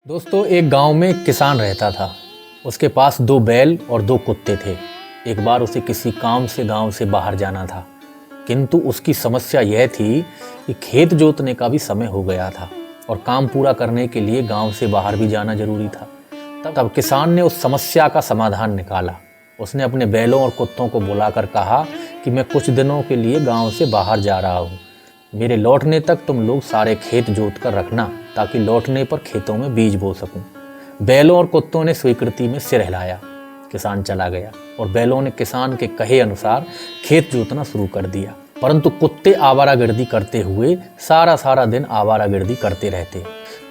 दोस्तों, एक गांव में एक किसान रहता था। उसके पास 2 बैल और 2 कुत्ते थे। एक बार उसे किसी काम से गांव से बाहर जाना था, किंतु उसकी समस्या यह थी कि खेत जोतने का भी समय हो गया था और काम पूरा करने के लिए गांव से बाहर भी जाना जरूरी था। तब किसान ने उस समस्या का समाधान निकाला। उसने अपने बैलों और कुत्तों को बुलाकर कहा कि मैं कुछ दिनों के लिए गांव से बाहर जा रहा हूँ। मेरे लौटने तक तुम लोग सारे खेत जोत कर रखना, ताकि लौटने पर खेतों में बीज बो सकूं। बैलों और कुत्तों ने स्वीकृति में सिर हिलाया। किसान चला गया और बैलों ने किसान के कहे अनुसार खेत जोतना शुरू कर दिया। परंतु कुत्ते आवारागर्दी करते हुए सारा दिन आवारागर्दी करते रहते।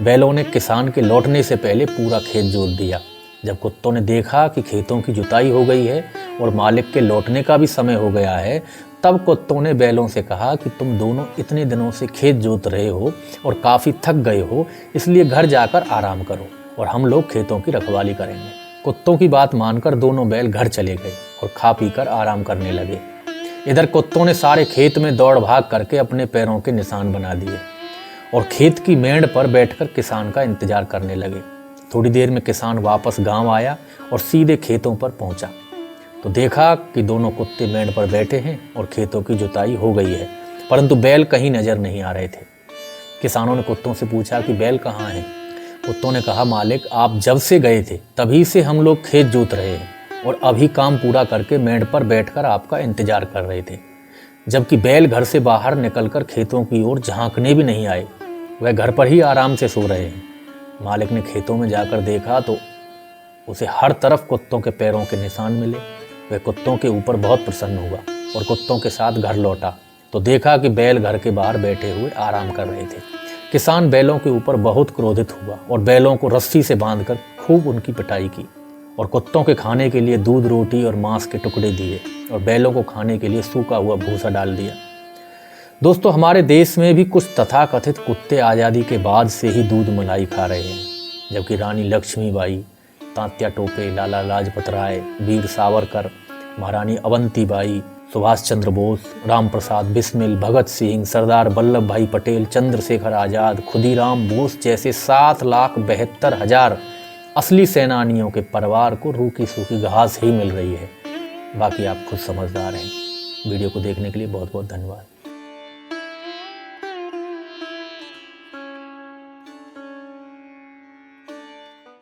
बैलों ने किसान के लौटने से पहले पूरा खेत जोत दिया। जब कुत्तों ने देखा कि खेतों की जुताई हो गई है और मालिक के लौटने का भी समय हो गया है, तब कुत्तों ने बैलों से कहा कि तुम दोनों इतने दिनों से खेत जोत रहे हो और काफ़ी थक गए हो, इसलिए घर जाकर आराम करो और हम लोग खेतों की रखवाली करेंगे। कुत्तों की बात मानकर दोनों बैल घर चले गए और खा पी कर आराम करने लगे। इधर कुत्तों ने सारे खेत में दौड़ भाग करके अपने पैरों के निशान बना दिए और खेत की मेड़ पर बैठकर किसान का इंतजार करने लगे। थोड़ी देर में किसान वापस गांव आया और सीधे खेतों पर पहुंचा तो देखा कि दोनों कुत्ते मेड़ पर बैठे हैं और खेतों की जुताई हो गई है, परंतु बैल कहीं नजर नहीं आ रहे थे। किसानों ने कुत्तों से पूछा कि बैल कहाँ हैं? कुत्तों ने कहा, मालिक, आप जब से गए थे तभी से हम लोग खेत जोत रहे हैं और अभी काम पूरा करके मेड़ पर बैठकर आपका इंतजार कर रहे थे। जबकि बैल घर से बाहर निकलकर खेतों की ओर झांकने भी नहीं आए, वह घर पर ही आराम से सो रहे हैं। मालिक ने खेतों में जाकर देखा तो उसे हर तरफ कुत्तों के पैरों के निशान मिले। वह कुत्तों के ऊपर बहुत प्रसन्न हुआ और कुत्तों के साथ घर लौटा तो देखा कि बैल घर के बाहर बैठे हुए आराम कर रहे थे। किसान बैलों के ऊपर बहुत क्रोधित हुआ और बैलों को रस्सी से बांधकर खूब उनकी पिटाई की और कुत्तों के खाने के लिए दूध, रोटी और मांस के टुकड़े दिए और बैलों को खाने के लिए सूखा हुआ भूसा डाल दिया। दोस्तों, हमारे देश में भी कुछ तथाकथित कुत्ते आज़ादी के बाद से ही दूध मलाई खा रहे हैं, जबकि रानी लक्ष्मीबाई, तात्या टोपे, लाला लाजपत राय, वीर सावरकर, महारानी अवंतीबाई, सुभाष चंद्र बोस, राम प्रसाद बिस्मिल, भगत सिंह, सरदार वल्लभ भाई पटेल, चंद्रशेखर आज़ाद, खुदीराम बोस जैसे 7,72,000 असली सेनानियों के परिवार को रूखी सूखी घास ही मिल रही है। बाकी आप खुद समझदार हैं। वीडियो को देखने के लिए बहुत बहुत धन्यवाद।